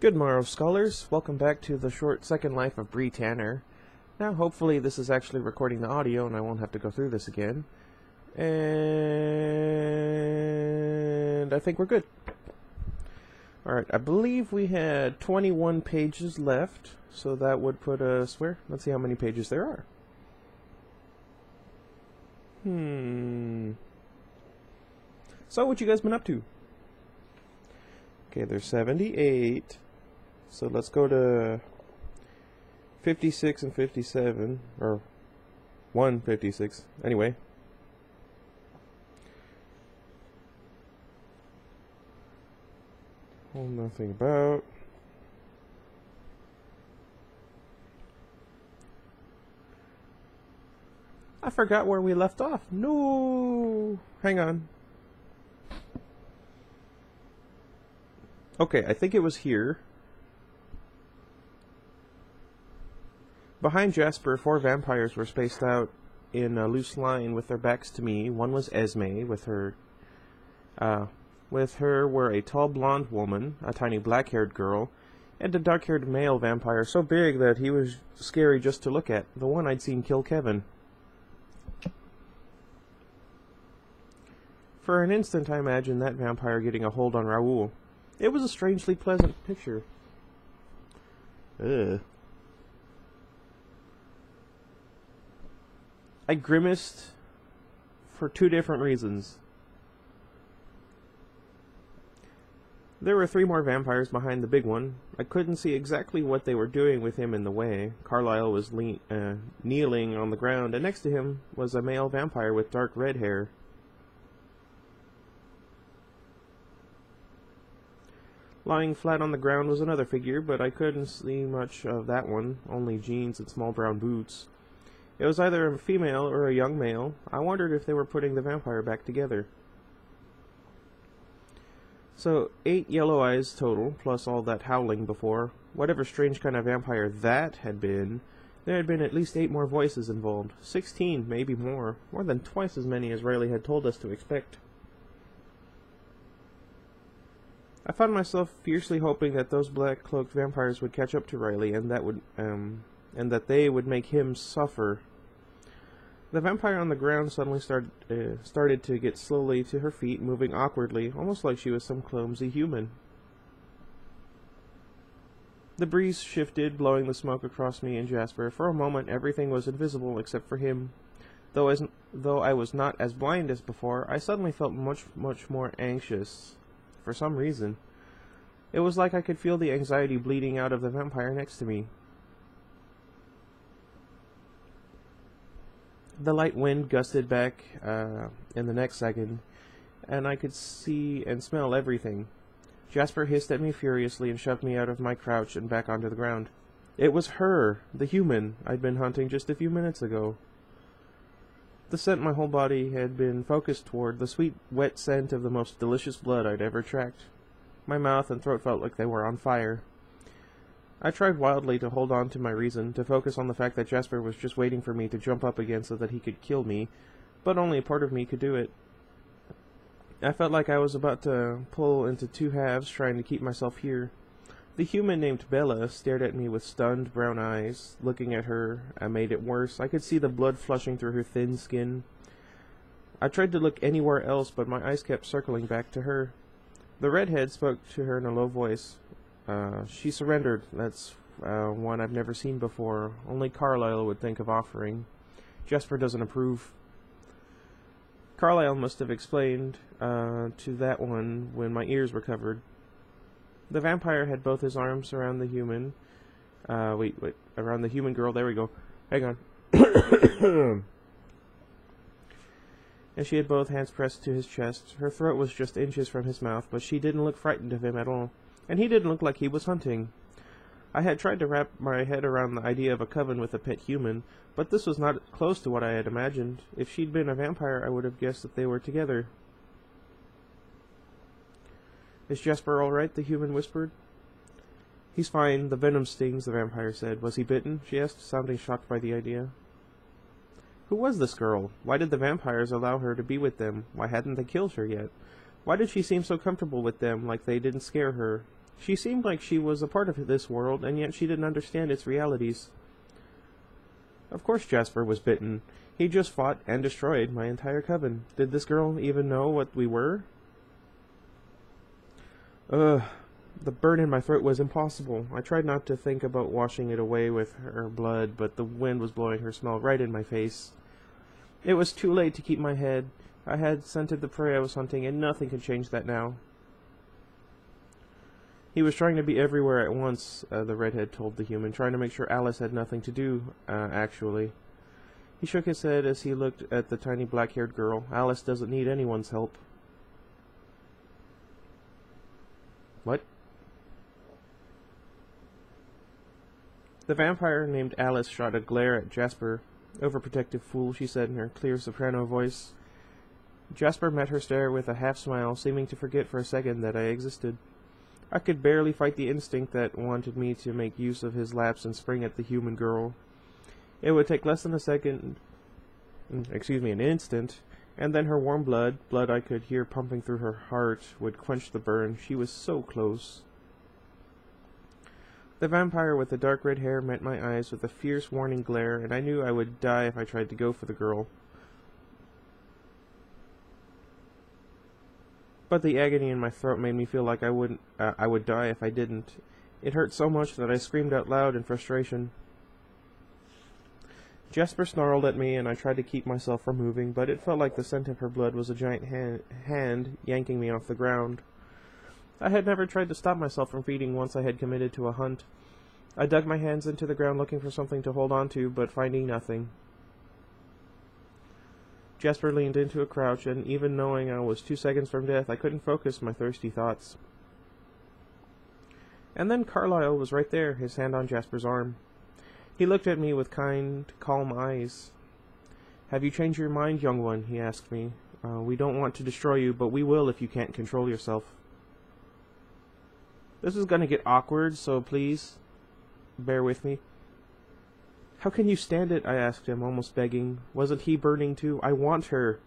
Good morrow, scholars. Welcome back to the short second life of Bree Tanner. Now, hopefully this is actually recording the audio and I won't have to go through this again. And I think we're good. Alright, I believe we had 21 pages left, so that would put us where? Let's see how many pages there are. So, what you guys been up to? Okay, there's 78. So let's go to 56 and 57, or 156. Anyway. Oh, nothing about. I forgot where we left off. No! Hang on. Okay, I think it was here. Behind Jasper, 4 vampires were spaced out in a loose line with their backs to me. One was Esme, with her were a tall blonde woman, a tiny black-haired girl, and a dark-haired male vampire so big that he was scary just to look at, the one I'd seen kill Kevin. For an instant I imagined that vampire getting a hold on Raoul. It was a strangely pleasant picture. Ugh. I grimaced for 2 different reasons. There were 3 more vampires behind the big one. I couldn't see exactly what they were doing with him in the way. Carlyle was kneeling on the ground, and next to him was a male vampire with dark red hair. Lying flat on the ground was another figure, but I couldn't see much of that one, only jeans and small brown boots. It was either a female or a young male. I wondered if they were putting the vampire back together. So, 8 yellow eyes total, plus all that howling before. Whatever strange kind of vampire that had been, there had been at least 8 more voices involved. 16, maybe more. More than twice as many as Riley had told us to expect. I found myself fiercely hoping that those black-cloaked vampires would catch up to Riley, and that they would make him suffer. The vampire on the ground suddenly started to get slowly to her feet, moving awkwardly, almost like she was some clumsy human. The breeze shifted, blowing the smoke across me and Jasper. For a moment, everything was invisible except for him. Though I was not as blind as before, I suddenly felt much more anxious. For some reason. It was like I could feel the anxiety bleeding out of the vampire next to me. The light wind gusted back in the next second, and I could see and smell everything. Jasper hissed at me furiously and shoved me out of my crouch and back onto the ground. It was her, the human, I'd been hunting just a few minutes ago. The scent my whole body had been focused toward, the sweet, wet scent of the most delicious blood I'd ever tracked. My mouth and throat felt like they were on fire. I tried wildly to hold on to my reason, to focus on the fact that Jasper was just waiting for me to jump up again so that he could kill me, but only a part of me could do it. I felt like I was about to pull into 2 halves, trying to keep myself here. The human named Bella stared at me with stunned brown eyes. Looking at her, I made it worse. I could see the blood flushing through her thin skin. I tried to look anywhere else, but my eyes kept circling back to her. The redhead spoke to her in a low voice. She surrendered. That's one I've never seen before. Only Carlyle would think of offering. Jasper doesn't approve. Carlyle must have explained to that one when my ears were covered. The vampire had both his arms around the human. Around the human girl. There we go. Hang on. And she had both hands pressed to his chest. Her throat was just inches from his mouth, but she didn't look frightened of him at all. And he didn't look like he was hunting. I had tried to wrap my head around the idea of a coven with a pet human, but this was not close to what I had imagined. If she'd been a vampire, I would have guessed that they were together. Is Jasper all right? The human whispered. He's fine. The venom stings, the vampire said. Was he bitten? She asked, sounding shocked by the idea. Who was this girl? Why did the vampires allow her to be with them? Why hadn't they killed her yet? Why did she seem so comfortable with them, like they didn't scare her? She seemed like she was a part of this world, and yet she didn't understand its realities. Of course Jasper was bitten. He just fought and destroyed my entire coven. Did this girl even know what we were? Ugh. The burn in my throat was impossible. I tried not to think about washing it away with her blood, but the wind was blowing her smell right in my face. It was too late to keep my head. I had scented the prey I was hunting, and nothing could change that now. He was trying to be everywhere at once, the redhead told the human, trying to make sure Alice had nothing to do, actually. He shook his head as he looked at the tiny black-haired girl. Alice doesn't need anyone's help. What? The vampire named Alice shot a glare at Jasper. Overprotective fool, she said in her clear soprano voice. Jasper met her stare with a half-smile, seeming to forget for a second that I existed. I could barely fight the instinct that wanted me to make use of his lapse and spring at the human girl. It would take less than an instant, and then her warm blood I could hear pumping through her heart, would quench the burn. She was so close. The vampire with the dark red hair met my eyes with a fierce warning glare, and I knew I would die if I tried to go for the girl. But the agony in my throat made me feel like I would die if I didn't. It hurt so much that I screamed out loud in frustration. Jasper snarled at me, and I tried to keep myself from moving, but it felt like the scent of her blood was a giant hand yanking me off the ground. I had never tried to stop myself from feeding once I had committed to a hunt. I dug my hands into the ground looking for something to hold on to, but finding nothing. Jasper leaned into a crouch, and even knowing I was 2 seconds from death, I couldn't focus my thirsty thoughts. And then Carlyle was right there, his hand on Jasper's arm. He looked at me with kind, calm eyes. "Have you changed your mind, young one?" he asked me. We don't want to destroy you, but we will if you can't control yourself." This is gonna get awkward, so please, bear with me. "How can you stand it?" I asked him, almost begging. Wasn't he burning too? I want her.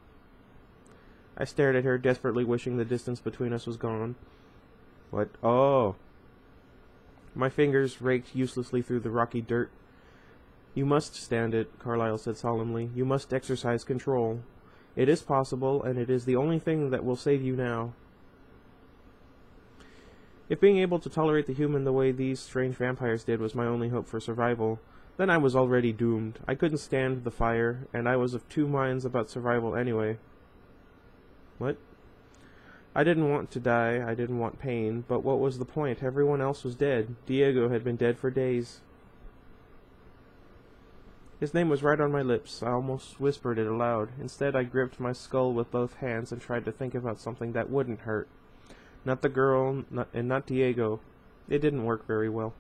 I stared at her, desperately wishing the distance between us was gone. "What? Oh." My fingers raked uselessly through the rocky dirt. "You must stand it," Carlyle said solemnly. "You must exercise control. It is possible, and it is the only thing that will save you now. If being able to tolerate the human the way these strange vampires did was my only hope for survival, then I was already doomed. I couldn't stand the fire, and I was of two minds about survival anyway." "What?" "I didn't want to die, I didn't want pain, but what was the point? Everyone else was dead. Diego had been dead for days." His name was right on my lips. I almost whispered it aloud. Instead, I gripped my skull with both hands and tried to think about something that wouldn't hurt. Not the girl, not Diego. It didn't work very well.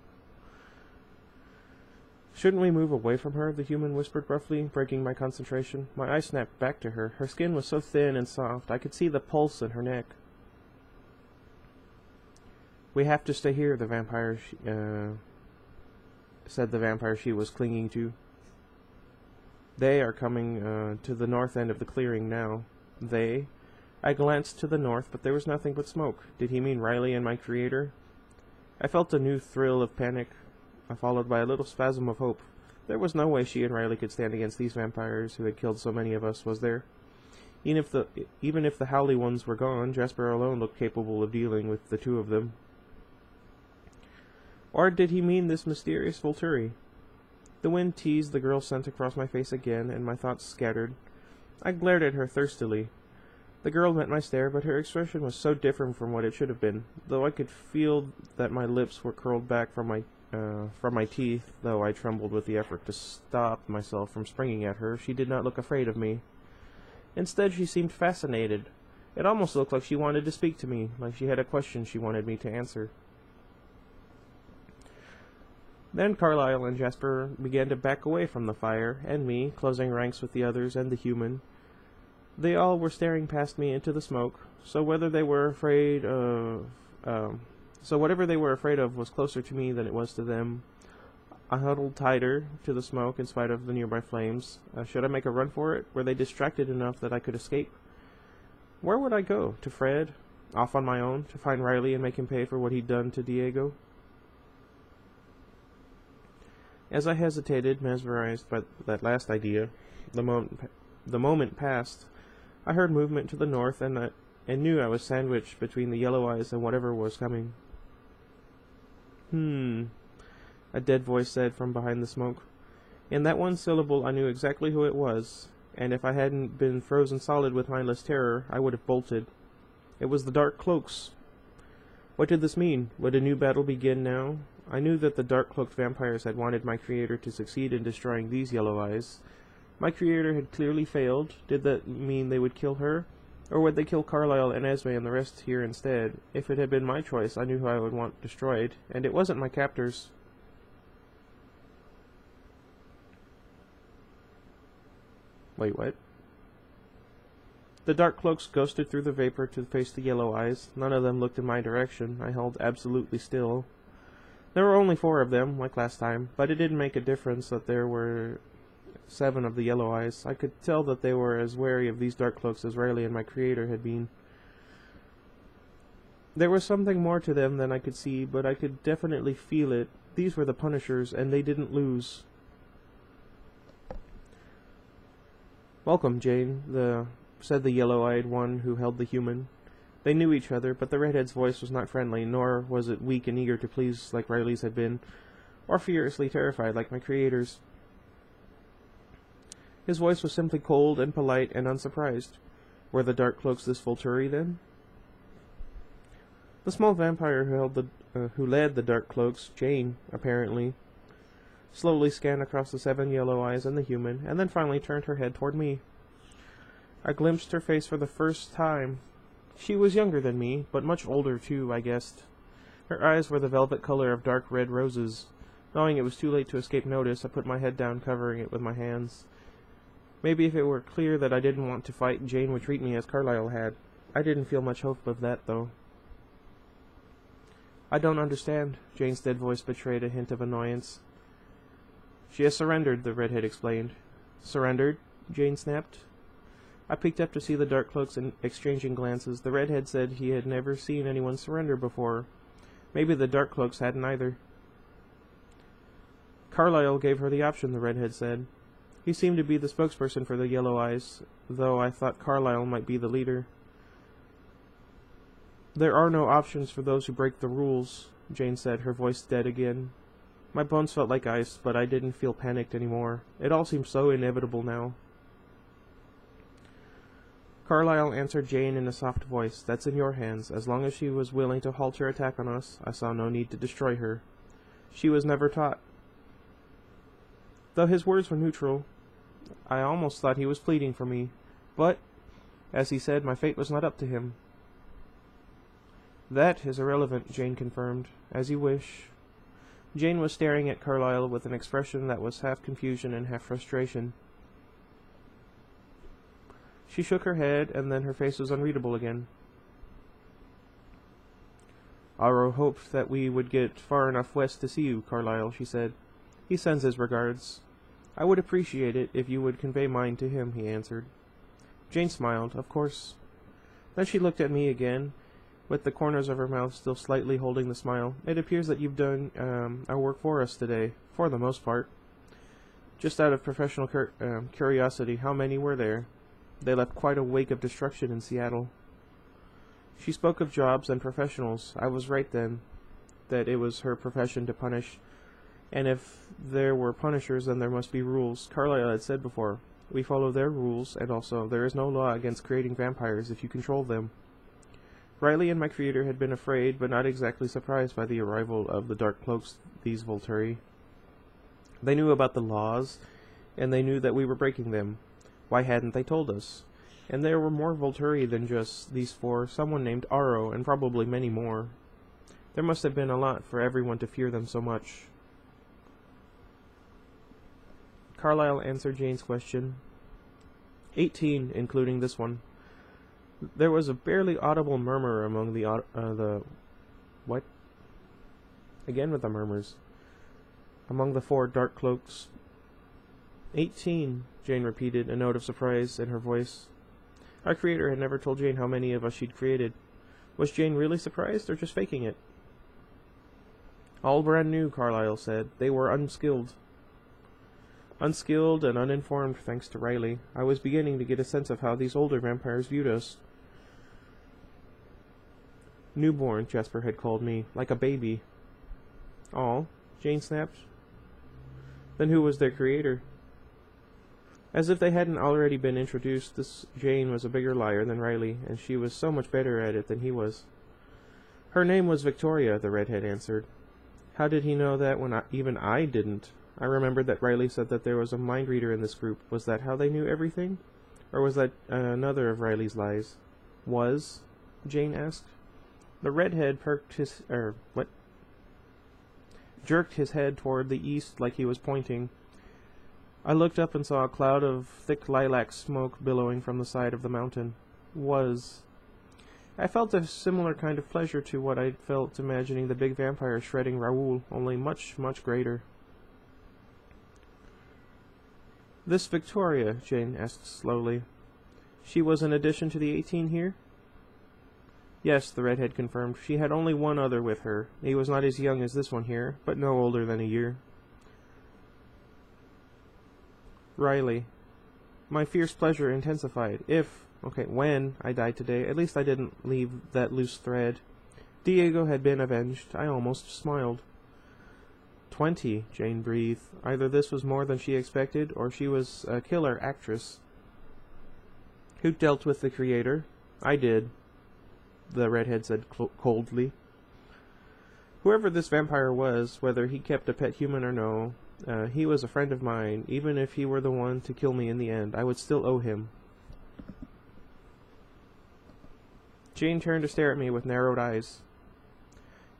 "Shouldn't we move away from her?" the human whispered roughly, breaking my concentration. My eyes snapped back to her. Her skin was so thin and soft, I could see the pulse in her neck. "We have to stay here," the vampire said the vampire she was clinging to. "They are coming to the north end of the clearing now." "They?" I glanced to the north, but there was nothing but smoke. Did he mean Riley and my creator? I felt a new thrill of panic, followed by a little spasm of hope. There was no way she and Riley could stand against these vampires who had killed so many of us, was there? Even if the Howley ones were gone, Jasper alone looked capable of dealing with the two of them. Or did he mean this mysterious Volturi? The wind teased the girl's scent across my face again, and my thoughts scattered. I glared at her thirstily. The girl met my stare, but her expression was so different from what it should have been. Though I could feel that my lips were curled back from my teeth, though I trembled with the effort to stop myself from springing at her, she did not look afraid of me. Instead, she seemed fascinated. It almost looked like she wanted to speak to me, like she had a question she wanted me to answer. Then Carlyle and Jasper began to back away from the fire, and me, closing ranks with the others and the human. They all were staring past me into the smoke, so whatever they were afraid of was closer to me than it was to them. I huddled tighter to the smoke in spite of the nearby flames. Should I make a run for it? Were they distracted enough that I could escape? Where would I go? To Fred? Off on my own, to find Riley and make him pay for what he'd done to Diego? As I hesitated, mesmerized by that last idea, the moment passed. I heard movement to the north and knew I was sandwiched between the yellow eyes and whatever was coming. A dead voice said from behind the smoke. In that one syllable I knew exactly who it was, and if I hadn't been frozen solid with mindless terror, I would have bolted. It was the Dark Cloaks. What did this mean? Would a new battle begin now? I knew that the dark-cloaked vampires had wanted my creator to succeed in destroying these yellow eyes. My creator had clearly failed. Did that mean they would kill her? Or would they kill Carlisle and Esme and the rest here instead? If it had been my choice, I knew who I would want destroyed, and it wasn't my captors. Wait, what? The dark cloaks ghosted through the vapor to face the yellow eyes. None of them looked in my direction. I held absolutely still. There were only 4 of them, like last time, but it didn't make a difference that there were 7 of the yellow eyes. I could tell that they were as wary of these dark cloaks as Riley and my creator had been. There was something more to them than I could see, but I could definitely feel it. These were the Punishers, and they didn't lose. "Welcome, Jane," said the yellow-eyed one who held the human. They knew each other, but the redhead's voice was not friendly, nor was it weak and eager to please like Riley's had been, or furiously terrified like my creator's. His voice was simply cold and polite and unsurprised. Were the dark cloaks this Volturi, then? The small vampire who led the dark cloaks, Jane, apparently, slowly scanned across the 7 yellow eyes and the human, and then finally turned her head toward me. I glimpsed her face for the first time. She was younger than me, but much older too, I guessed. Her eyes were the velvet color of dark red roses. Knowing it was too late to escape notice, I put my head down, covering it with my hands. Maybe if it were clear that I didn't want to fight, Jane would treat me as Carlisle had. I didn't feel much hope of that, though. "I don't understand." Jane's dead voice betrayed a hint of annoyance. "She has surrendered," the redhead explained. "Surrendered?" Jane snapped. I peeked up to see the dark cloaks exchanging glances. The redhead said he had never seen anyone surrender before. Maybe the dark cloaks hadn't either. "Carlisle gave her the option," the redhead said. "He seemed to be the spokesperson for the yellow eyes, though I thought Carlisle might be the leader." "There are no options for those who break the rules," Jane said, her voice dead again. My bones felt like ice, but I didn't feel panicked anymore. It all seemed so inevitable now. Carlisle answered Jane in a soft voice. "That's in your hands. As long as she was willing to halt her attack on us, I saw no need to destroy her. She was never taught." Though his words were neutral, I almost thought he was pleading for me. But, as he said, my fate was not up to him. "That is irrelevant," Jane confirmed. "As you wish." Jane was staring at Carlisle with an expression that was half confusion and half frustration. She shook her head, and then her face was unreadable again. "Aro hoped that we would get far enough west to see you, Carlisle," she said. "He sends his regards." "I would appreciate it if you would convey mine to him," he answered. Jane smiled. "Of course." Then she looked at me again, with the corners of her mouth still slightly holding the smile. "It appears that you've done our work for us today, for the most part. Just out of professional curiosity, how many were there? They left quite a wake of destruction in Seattle." She spoke of jobs and professionals. I was right then, that it was her profession to punish. And if there were punishers, then there must be rules. Carlisle had said before, "We follow their rules, and also, there is no law against creating vampires if you control them." Riley and my creator had been afraid, but not exactly surprised by the arrival of the dark cloaks, these Volturi. They knew about the laws, and they knew that we were breaking them. Why hadn't they told us? And there were more Volturi than just these 4, someone named Aro, and probably many more. There must have been a lot for everyone to fear them so much. Carlisle answered Jane's question. 18, including this one. There was a barely audible murmur among the what? Again with the murmurs. Among the 4 dark cloaks. 18, Jane repeated, a note of surprise in her voice. Our creator had never told Jane how many of us she'd created. Was Jane really surprised, or just faking it? All brand new, Carlyle said. They were unskilled. Unskilled and uninformed, thanks to Riley. I was beginning to get a sense of how these older vampires viewed us. Newborn, Jasper had called me, like a baby. All, Jane snapped. Then who was their creator? As if they hadn't already been introduced, this Jane was a bigger liar than Riley, and she was so much better at it than he was. Her name was Victoria, the redhead answered. How did he know that when even I didn't? I remembered that Riley said that there was a mind reader in this group. Was that how they knew everything? Or was that another of Riley's lies? Was? Jane asked. The redhead jerked his head toward the east like he was pointing. I looked up and saw a cloud of thick lilac smoke billowing from the side of the mountain. Was. I felt a similar kind of pleasure to what I'd felt imagining the big vampire shredding Raoul, only much, much greater. This Victoria, Jane asked slowly. She was an addition to the 18 here? Yes, the redhead confirmed. She had only one other with her. He was not as young as this one here, but no older than a year. Riley. My fierce pleasure intensified. When I died today, at least I didn't leave that loose thread. Diego had been avenged. I almost smiled. 20, Jane breathed. Either this was more than she expected, or she was a killer actress. Who dealt with the creator? I did, the redhead said coldly. Whoever this vampire was, whether he kept a pet human or no, he was a friend of mine. Even if he were the one to kill me in the end, I would still owe him. Jane turned to stare at me with narrowed eyes.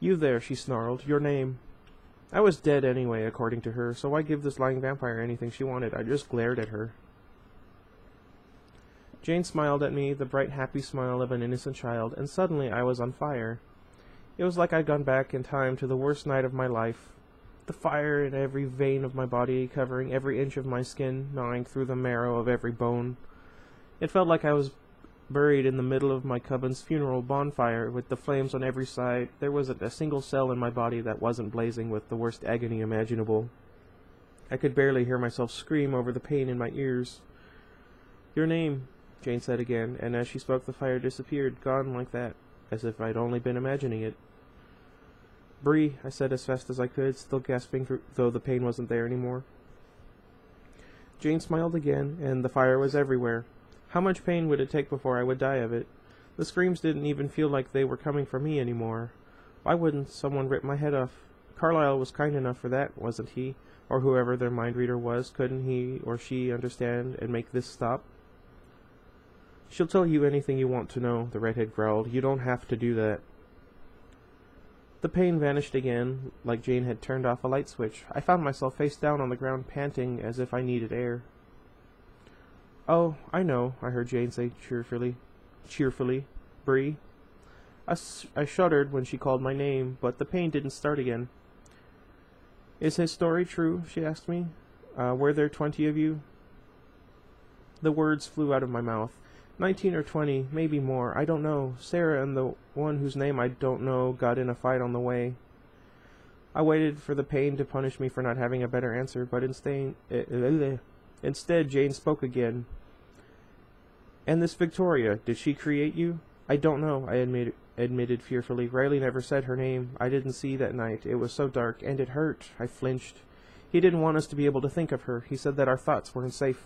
You there, she snarled. Your name. I was dead anyway, according to her, so why give this lying vampire anything she wanted? I just glared at her. Jane smiled at me, the bright, happy smile of an innocent child, and suddenly I was on fire. It was like I'd gone back in time to the worst night of my life. The fire in every vein of my body, covering every inch of my skin, gnawing through the marrow of every bone. It felt like I was buried in the middle of my coven's funeral bonfire, with the flames on every side. There wasn't a single cell in my body that wasn't blazing with the worst agony imaginable. I could barely hear myself scream over the pain in my ears. Your name, Jane said again, and as she spoke the fire disappeared, gone like that, as if I'd only been imagining it. Bree, I said as fast as I could, still gasping though the pain wasn't there anymore. Jane smiled again, and the fire was everywhere. How much pain would it take before I would die of it? The screams didn't even feel like they were coming from me anymore. Why wouldn't someone rip my head off? Carlyle was kind enough for that, wasn't he? Or whoever their mind reader was, couldn't he or she understand and make this stop? She'll tell you anything you want to know, the redhead growled. You don't have to do that. The pain vanished again, like Jane had turned off a light switch. I found myself face down on the ground, panting as if I needed air. Oh, I know, I heard Jane say cheerfully. Bree. I shuddered when she called my name, but the pain didn't start again. Is his story true? She asked me. Were there 20 of you? The words flew out of my mouth. 19 or 20, maybe more, I don't know. Sarah and the one whose name I don't know got in a fight on the way. I waited for the pain to punish me for not having a better answer, but instead Jane spoke again. And this Victoria, did she create you? I don't know, I admitted fearfully. Riley never said her name. I didn't see that night. It was so dark, and it hurt. I flinched. He didn't want us to be able to think of her. He said that our thoughts weren't safe.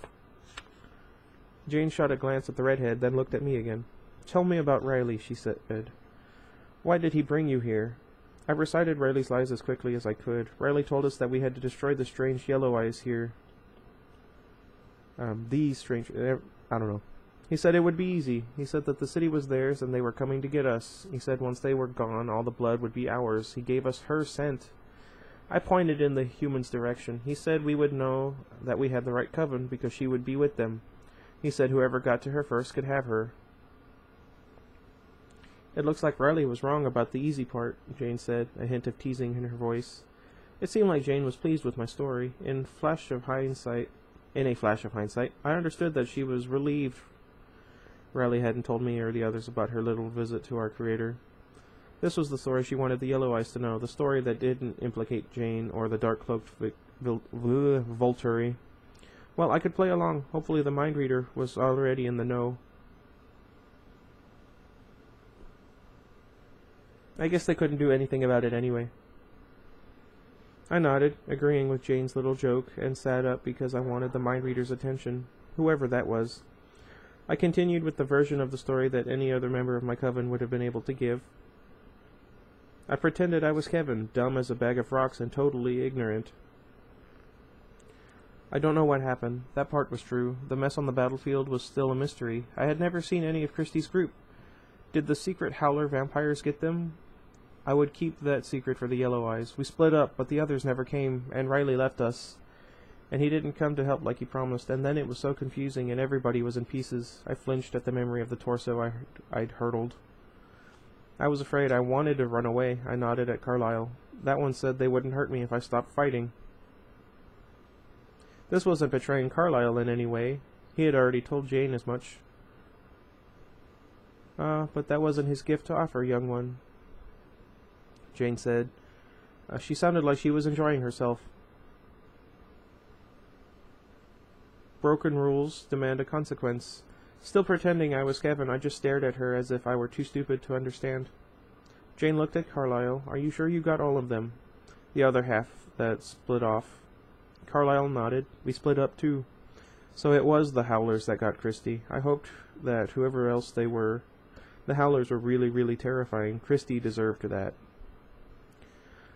Jane shot a glance at the redhead, then looked at me again. Tell me about Riley, she said. Why did he bring you here? I recited Riley's lies as quickly as I could. Riley told us that we had to destroy the strange yellow eyes here. I don't know. He said it would be easy. He said that the city was theirs and they were coming to get us. He said once they were gone, all the blood would be ours. He gave us her scent. I pointed in the human's direction. He said we would know that we had the right coven because she would be with them. He said whoever got to her first could have her. It looks like Riley was wrong about the easy part, Jane said, a hint of teasing in her voice. It seemed like Jane was pleased with my story. In a flash of hindsight, I understood that she was relieved Riley hadn't told me or the others about her little visit to our creator. This was the story she wanted the Yellow Eyes to know, the story that didn't implicate Jane or the dark-cloaked Volturi. Well, I could play along. Hopefully the mind reader was already in the know. I guess they couldn't do anything about it anyway. I nodded, agreeing with Jane's little joke, and sat up because I wanted the mind reader's attention, whoever that was. I continued with the version of the story that any other member of my coven would have been able to give. I pretended I was Kevin, dumb as a bag of rocks and totally ignorant. I don't know what happened. That part was true. The mess on the battlefield was still a mystery. I had never seen any of Christie's group. Did the secret Howler vampires get them? I would keep that secret for the Yellow Eyes. We split up, but the others never came, and Riley left us. And he didn't come to help like he promised, and then it was so confusing, and everybody was in pieces. I flinched at the memory of the torso I'd hurtled. I was afraid. I wanted to run away. I nodded at Carlyle. That one said they wouldn't hurt me if I stopped fighting. This wasn't betraying Carlyle in any way. He had already told Jane as much. But that wasn't his gift to offer, young one, Jane said. She sounded like she was enjoying herself. Broken rules demand a consequence. Still pretending I was Kevin, I just stared at her as if I were too stupid to understand. Jane looked at Carlyle. Are you sure you got all of them? The other half that split off. Carlyle nodded. We split up too. So it was the Howlers that got Christie. I hoped that whoever else they were, the Howlers were really, really terrifying. Christie deserved that.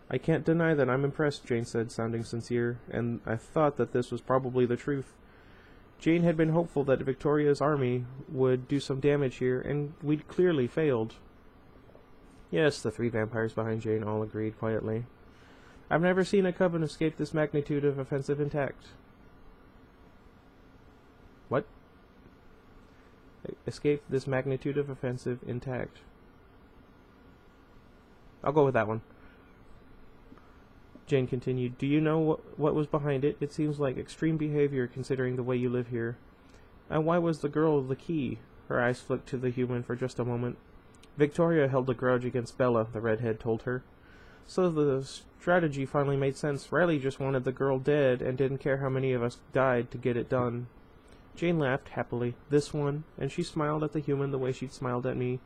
I can't deny that I'm impressed, Jane said, sounding sincere, and I thought that this was probably the truth. Jane had been hopeful that Victoria's army would do some damage here, and we'd clearly failed. Yes, the three vampires behind Jane all agreed quietly. I've never seen a coven escape this magnitude of offensive intact. What? Escape this magnitude of offensive intact. I'll go with that one. Jane continued, do you know what was behind it? It seems like extreme behavior considering the way you live here. And why was the girl the key? Her eyes flicked to the human for just a moment. Victoria held a grudge against Bella, the redhead told her. So the strategy finally made sense. Riley just wanted the girl dead and didn't care how many of us died to get it done. Jane laughed happily. This one, and she smiled at the human the way she'd smiled at me,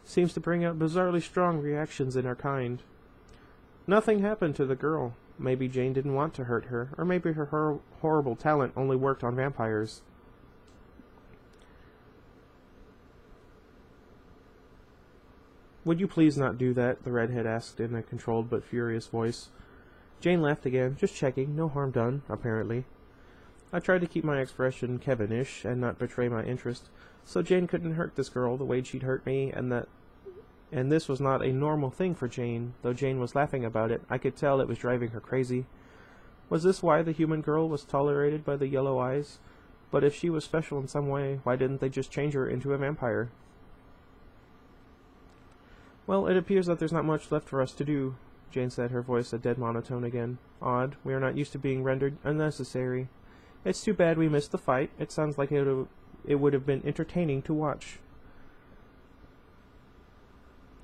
seems to bring out bizarrely strong reactions in her kind. Nothing happened to the girl. Maybe Jane didn't want to hurt her, or maybe her horrible talent only worked on vampires. Would you please not do that? The redhead asked in a controlled but furious voice. Jane laughed again. Just checking. No harm done, apparently. I tried to keep my expression Kevin-ish and not betray my interest, so Jane couldn't hurt this girl the way she'd hurt me, and this was not a normal thing for Jane. Though Jane was laughing about it, I could tell it was driving her crazy. Was this why the human girl was tolerated by the Yellow Eyes? But if she was special in some way, why didn't they just change her into a vampire? Well, it appears that there's not much left for us to do, Jane said, her voice a dead monotone again. Odd. We are not used to being rendered unnecessary. It's too bad we missed the fight. It sounds like it would have been entertaining to watch.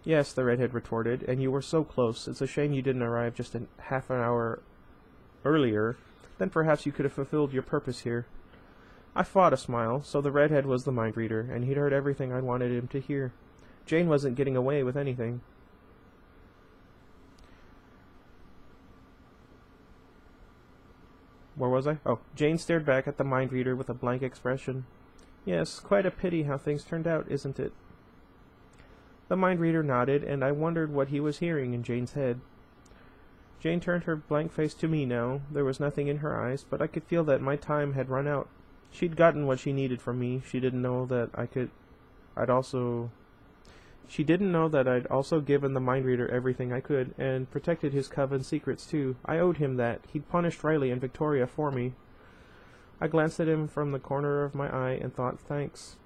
Yes, the redhead retorted, and you were so close. It's a shame you didn't arrive just a half an hour earlier. Then perhaps you could have fulfilled your purpose here. I fought a smile, so the redhead was the mind reader, and he'd heard everything I wanted him to hear. Jane wasn't getting away with anything. Where was I? Oh, Jane stared back at the mind reader with a blank expression. Yes, quite a pity how things turned out, isn't it? The mind reader nodded, and I wondered what he was hearing in Jane's head. Jane turned her blank face to me now. There was nothing in her eyes, but I could feel that my time had run out. She'd gotten what she needed from me. She didn't know that I'd also given the mind reader everything I could, and protected his coven secrets too. I owed him that. He'd punished Riley and Victoria for me. I glanced at him from the corner of my eye and thought, thanks.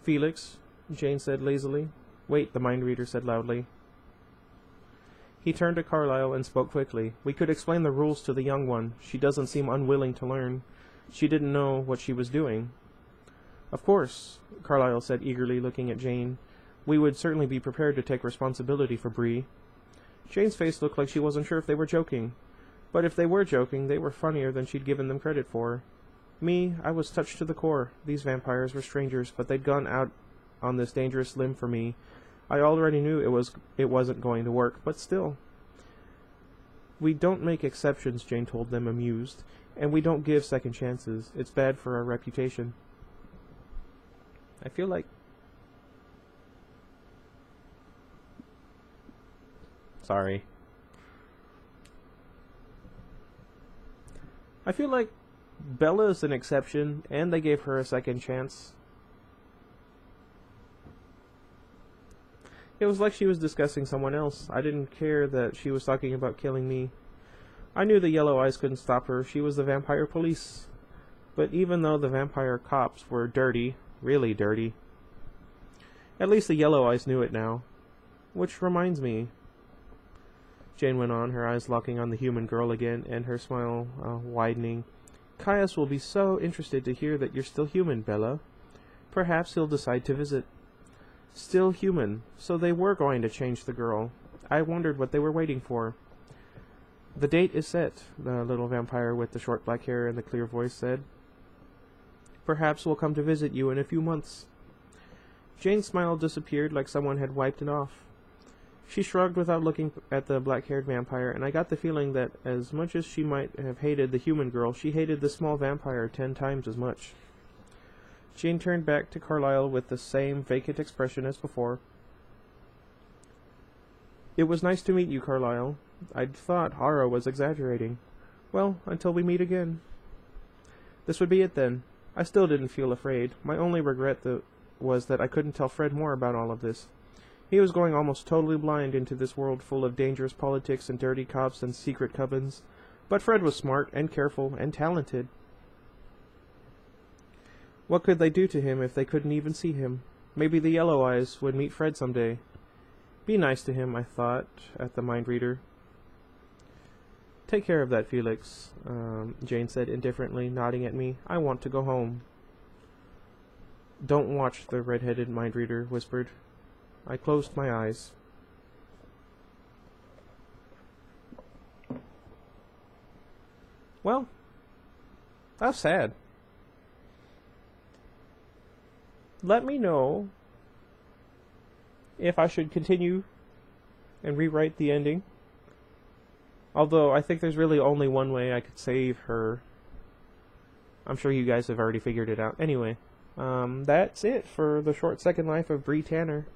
Felix, Jane said lazily. Wait, the mind reader said loudly. He turned to Carlyle and spoke quickly. We could explain the rules to the young one. She doesn't seem unwilling to learn. She didn't know what she was doing. Of course, Carlyle said eagerly, looking at Jane. We would certainly be prepared to take responsibility for Bree. Jane's face looked like she wasn't sure if they were joking. But if they were joking, they were funnier than she'd given them credit for. Me, I was touched to the core. These vampires were strangers, but they'd gone out on this dangerous limb for me. I already knew it wasn't going to work, but still. We don't make exceptions, Jane told them, amused, and we don't give second chances. It's bad for our reputation. I feel like... Sorry. I feel like Bella's an exception, and they gave her a second chance. It was like she was discussing someone else. I didn't care that she was talking about killing me. I knew the Yellow Eyes couldn't stop her. She was the vampire police. But even though the vampire cops were dirty, really dirty, at least the Yellow Eyes knew it now. Which reminds me, Jane went on, her eyes locking on the human girl again, and her smile widening. Caius will be so interested to hear that you're still human, Bella. Perhaps he'll decide to visit. Still human, so they were going to change the girl. I wondered what they were waiting for. The date is set, the little vampire with the short black hair and the clear voice said. Perhaps we'll come to visit you in a few months. Jane's smile disappeared like someone had wiped it off. She shrugged without looking at the black-haired vampire, and I got the feeling that as much as she might have hated the human girl, she hated the small vampire 10 times as much. Jane turned back to Carlyle with the same vacant expression as before. It was nice to meet you, Carlyle. I'd thought Hara was exaggerating. Well, until we meet again. This would be it then. I still didn't feel afraid. My only regret was that I couldn't tell Fred more about all of this. He was going almost totally blind into this world full of dangerous politics and dirty cops and secret covens. But Fred was smart and careful and talented. What could they do to him if they couldn't even see him? Maybe the Yellow Eyes would meet Fred someday. Be nice to him, I thought, at the mind reader. Take care of that, Felix, Jane said indifferently, nodding at me. I want to go home. Don't watch, the red-headed mind reader whispered. I closed my eyes. Well, that's sad. Let me know if I should continue and rewrite the ending. Although I think there's really only one way I could save her. I'm sure you guys have already figured it out. Anyway, that's it for the short second life of Bree Tanner.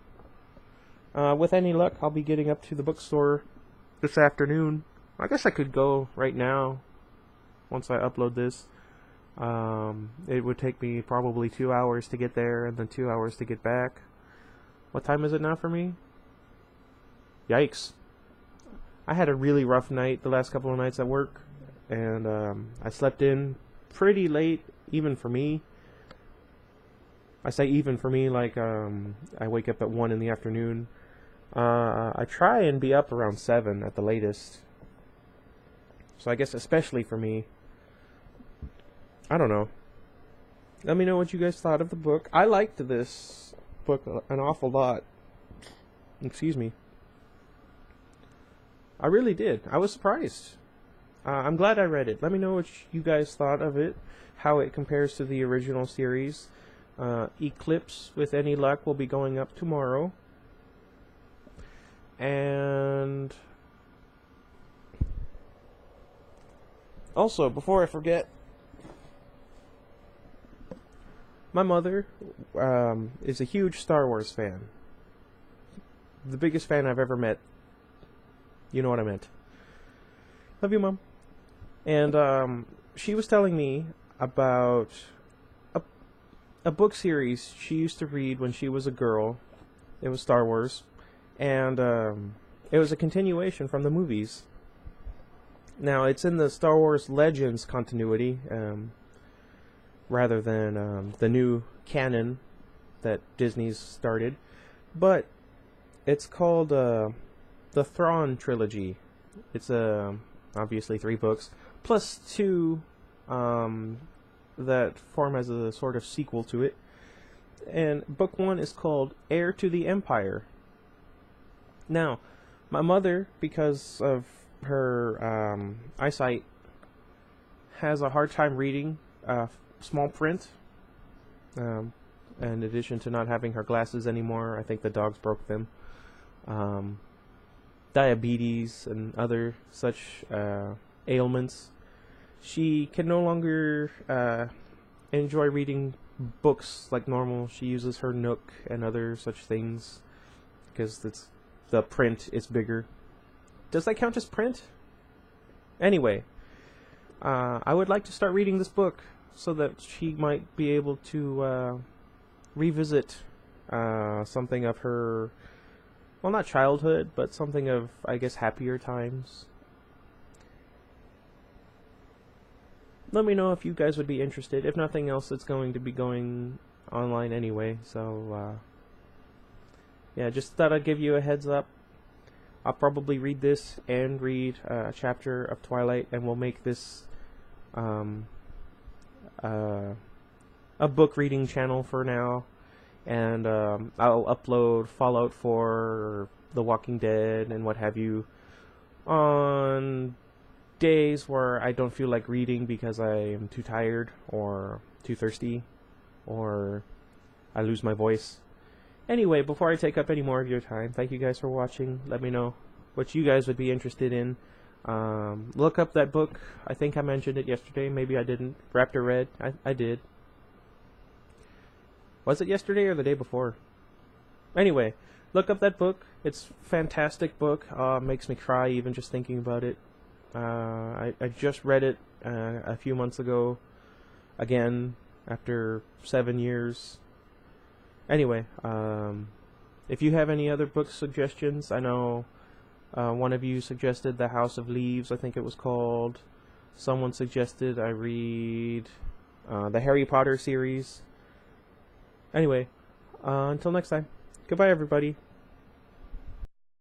With any luck, I'll be getting up to the bookstore this afternoon. I guess I could go right now once I upload this. It would take me probably 2 hours to get there and then 2 hours to get back. What time is it now for me? Yikes. I had a really rough night the last couple of nights at work, and I slept in pretty late, even for me. I say even for me, like I wake up at 1 in the afternoon. I try and be up around 7 at the latest. So I guess especially for me. I don't know. Let me know what you guys thought of the book. I liked this book an awful lot. Excuse me. I really did. I was surprised. I'm glad I read it. Let me know what you guys thought of it, how it compares to the original series. Eclipse, with any luck, will be going up tomorrow. And also, before I forget, my mother is a huge Star Wars fan. The biggest fan I've ever met. You know what I meant. Love you, Mom. And she was telling me about a book series she used to read when she was a girl. It was Star Wars. And it was a continuation from the movies. Now, it's in the Star Wars Legends continuity, rather than the new canon that Disney's started. But it's called the Thrawn trilogy. It's obviously 3 books, plus 2 that form as a sort of sequel to it. And book 1 is called Heir to the Empire. Now, my mother, because of her eyesight, has a hard time reading small print. In addition to not having her glasses anymore, I think the dogs broke them. Diabetes and other such ailments. She can no longer enjoy reading books like normal. She uses her Nook and other such things because the print is bigger. Does that count as print? Anyway, I would like to start reading this book so that she might be able to revisit something of her, well, not childhood, but something of, I guess, happier times. Let me know if you guys would be interested. If nothing else, it's going to be going online anyway, so yeah, just thought I'd give you a heads up. I'll probably read this and read a chapter of Twilight, and we'll make this a book reading channel for now. And I'll upload Fallout 4, The Walking Dead, and what have you on days where I don't feel like reading because I am too tired or too thirsty or I lose my voice. Anyway, before I take up any more of your time, thank you guys for watching. Let me know what you guys would be interested in. Look up that book. I think I mentioned it yesterday. Maybe I didn't. Raptor Red. I did. Was it yesterday or the day before? Anyway, look up that book. It's a fantastic book. Makes me cry even just thinking about it. I just read it a few months ago. Again, after 7 years. Anyway, if you have any other book suggestions, I know one of you suggested The House of Leaves, I think it was called. Someone suggested I read the Harry Potter series. Anyway, until next time, goodbye everybody.